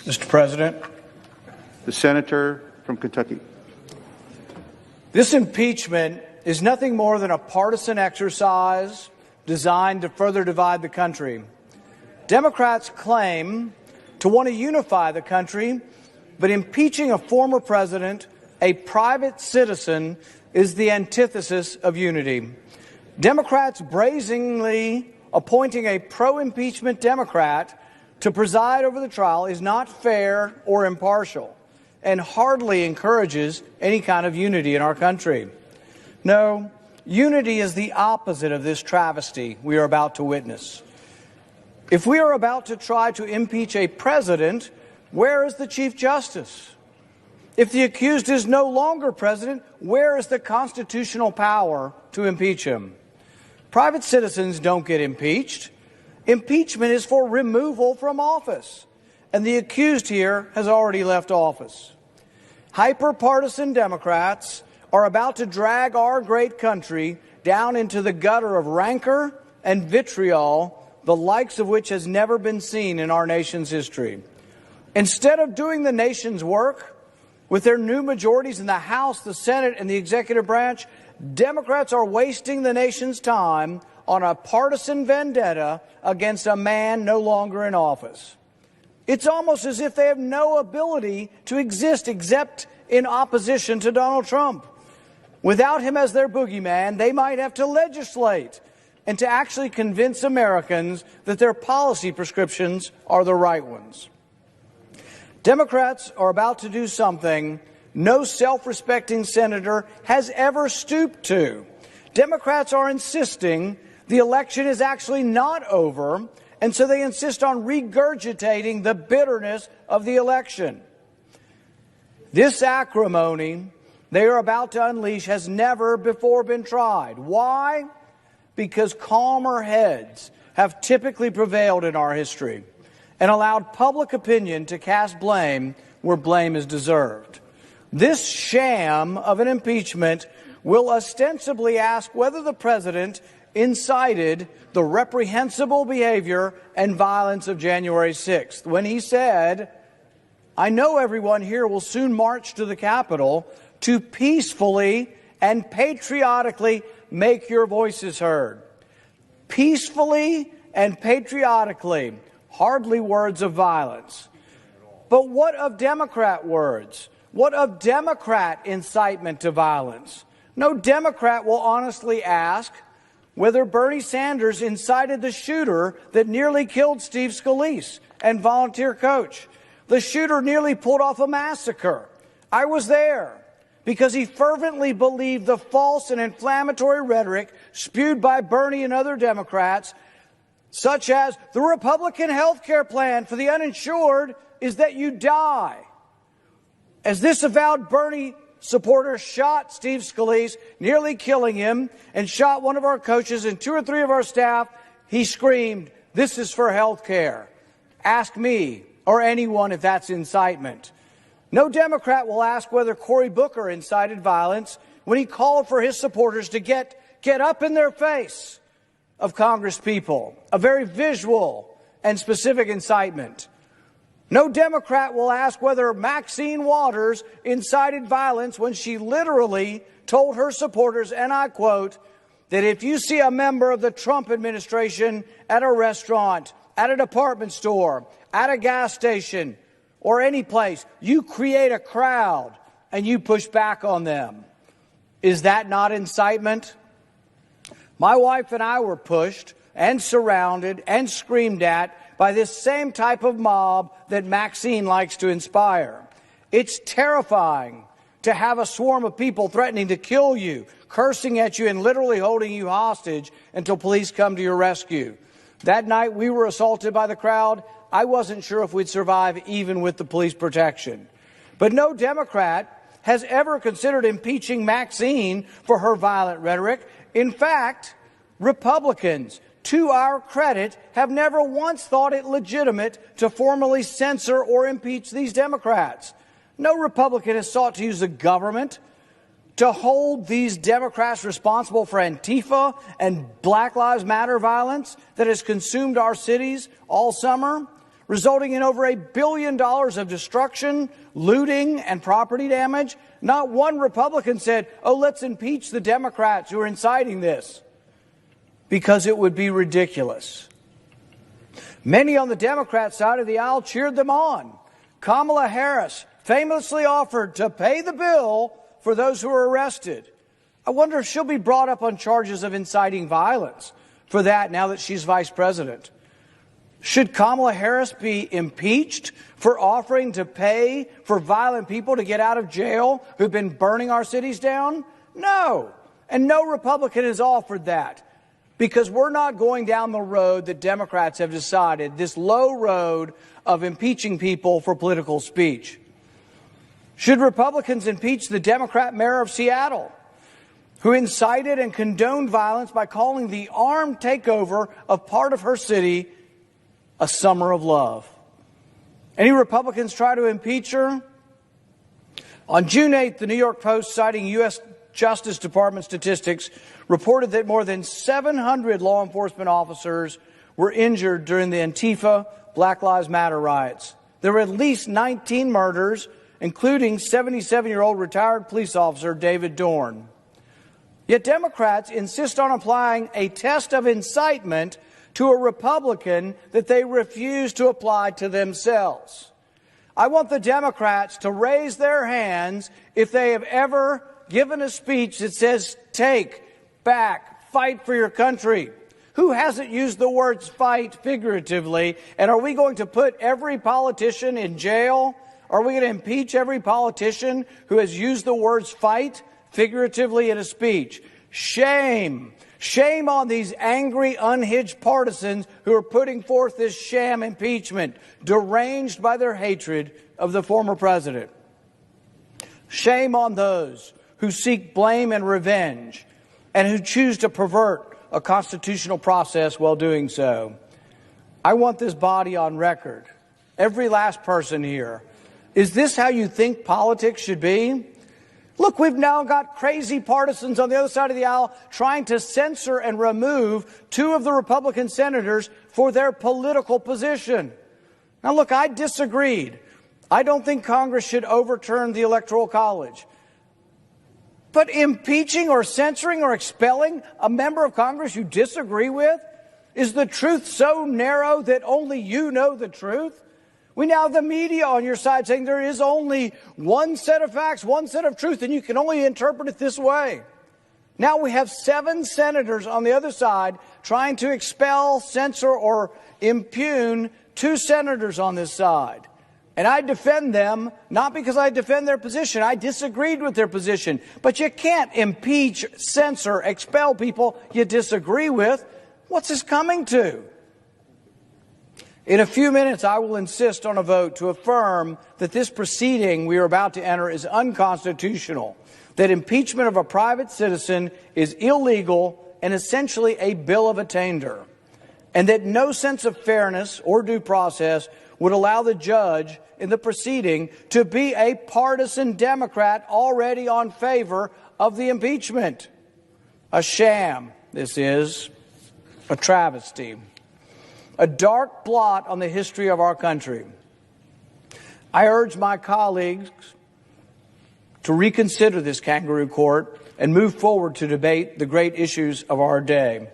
Mr. President, The senator from Kentucky. this impeachment is nothing more than a partisan exercise designed to further divide the country. Democrats claim to want to unify the country, but impeaching a former president, a private citizen, is the antithesis of unity. Democrats brazenly appointing a pro-impeachment Democrat to preside over the trial is not fair or impartial, and hardly encourages any kind of unity in our country. No, unity is the opposite of this travesty we are about to witness. If we are about to try to impeach a president, where is the Chief Justice? If the accused is no longer president, where is the constitutional power to impeach him? Private citizens don't get impeached. Impeachment is for removal from office, and the accused here has already left office. Hyper-partisan Democrats are about to drag our great country down into the gutter of rancor and vitriol, the likes of which has never been seen in our nation's history. Instead of doing the nation's work with their new majorities in the House, the Senate, and the executive branch, Democrats are wasting the nation's time on a partisan vendetta against a man no longer in office. It's almost as if they have no ability to exist except in opposition to Donald Trump. Without him as their boogeyman, they might have to legislate and to actually convince Americans that their policy prescriptions are the right ones. Democrats are about to do something no self-respecting senator has ever stooped to. Democrats are insisting the election is actually not over, and so they insist on regurgitating the bitterness of the election. This acrimony they are about to unleash has never before been tried. Why? Because calmer heads have typically prevailed in our history and allowed public opinion to cast blame where blame is deserved. This sham of an impeachment will ostensibly ask whether the president incited the reprehensible behavior and violence of January 6th, when he said, "I know everyone here will soon march to the Capitol to peacefully and patriotically make your voices heard." Peacefully and patriotically, hardly words of violence. But what of Democrat words? What of Democrat incitement to violence? No Democrat will honestly ask whether Bernie Sanders incited the shooter that nearly killed Steve Scalise and volunteer coach. The shooter nearly pulled off a massacre. I was there because he fervently believed the false and inflammatory rhetoric spewed by Bernie and other Democrats, such as the Republican health care plan for the uninsured is that you die. As this avowed Bernie supporter shot Steve Scalise, nearly killing him, and shot one of our coaches and 2 or 3 of our staff, he screamed, "This is for health care." Ask me or anyone if that's incitement. No Democrat will ask whether Cory Booker incited violence when he called for his supporters to get up in their face of Congress people, a very visual and specific incitement. No Democrat will ask whether Maxine Waters incited violence when she literally told her supporters, and I quote, that if you see a member of the Trump administration at a restaurant, at a department store, at a gas station, or any place, you create a crowd and you push back on them. Is that not incitement? My wife and I were pushed and surrounded and screamed at by this same type of mob that Maxine likes to inspire. It's terrifying to have a swarm of people threatening to kill you, cursing at you, and literally holding you hostage until police come to your rescue. That night we were assaulted by the crowd. I wasn't sure if we'd survive even with the police protection. But no Democrat has ever considered impeaching Maxine for her violent rhetoric. In fact, Republicans, to our credit, have never once thought it legitimate to formally censor or impeach these Democrats. No Republican has sought to use the government to hold these Democrats responsible for Antifa and Black Lives Matter violence that has consumed our cities all summer. resulting in over $1 billion of destruction, looting, and property damage. Not one Republican said, oh, let's impeach the Democrats who are inciting this, because it would be ridiculous. Many on the Democrat side of the aisle cheered them on. Kamala Harris famously offered to pay the bill for those who were arrested. I wonder if she'll be brought up on charges of inciting violence for that now that she's vice president. Should Kamala Harris be impeached for offering to pay for violent people to get out of jail who've been burning our cities down? No. And no Republican has offered that, because we're not going down the road that Democrats have decided, this low road of impeaching people for political speech. Should Republicans impeach the Democrat mayor of Seattle, who incited and condoned violence by calling the armed takeover of part of her city a summer of love? Any Republicans try to impeach her? On June 8th, the New York Post, citing U.S. Justice Department statistics, reported that more than 700 law enforcement officers were injured during the Antifa Black Lives Matter riots. There were at least 19 murders, including 77-year-old retired police officer David Dorn. Yet Democrats insist on applying a test of incitement to a Republican that they refuse to apply to themselves. I want the Democrats to raise their hands if they have ever given a speech that says, take back, fight for your country. Who hasn't used the words fight figuratively? And are we going to put every politician in jail? Are we going to impeach every politician who has used the words fight figuratively in a speech? Shame. Shame on these angry, unhinged partisans who are putting forth this sham impeachment, deranged by their hatred of the former president. Shame on those who seek blame and revenge and who choose to pervert a constitutional process while doing so. I want this body on record, every last person here. Is this how you think politics should be? Look, we've now got crazy partisans on the other side of the aisle trying to censor and remove two of the Republican senators for their political position. Now, look, I disagreed. I don't think Congress should overturn the Electoral College. But impeaching or censoring or expelling a member of Congress you disagree with? Is the truth so narrow that only you know the truth? We now have the media on your side saying there is only one set of facts, one set of truth, and you can only interpret it this way. Now we have 7 senators on the other side trying to expel, censor, or impugn 2 senators on this side. And I defend them, not because I defend their position. I disagreed with their position. But you can't impeach, censor, expel people you disagree with. What's this coming to? In a few minutes, I will insist on a vote to affirm that this proceeding we are about to enter is unconstitutional, that impeachment of a private citizen is illegal and essentially a bill of attainder, and that no sense of fairness or due process would allow the judge in the proceeding to be a partisan Democrat already on favor of the impeachment. A sham, this is, a travesty. A dark blot on the history of our country. I urge my colleagues to reconsider this kangaroo court and move forward to debate the great issues of our day.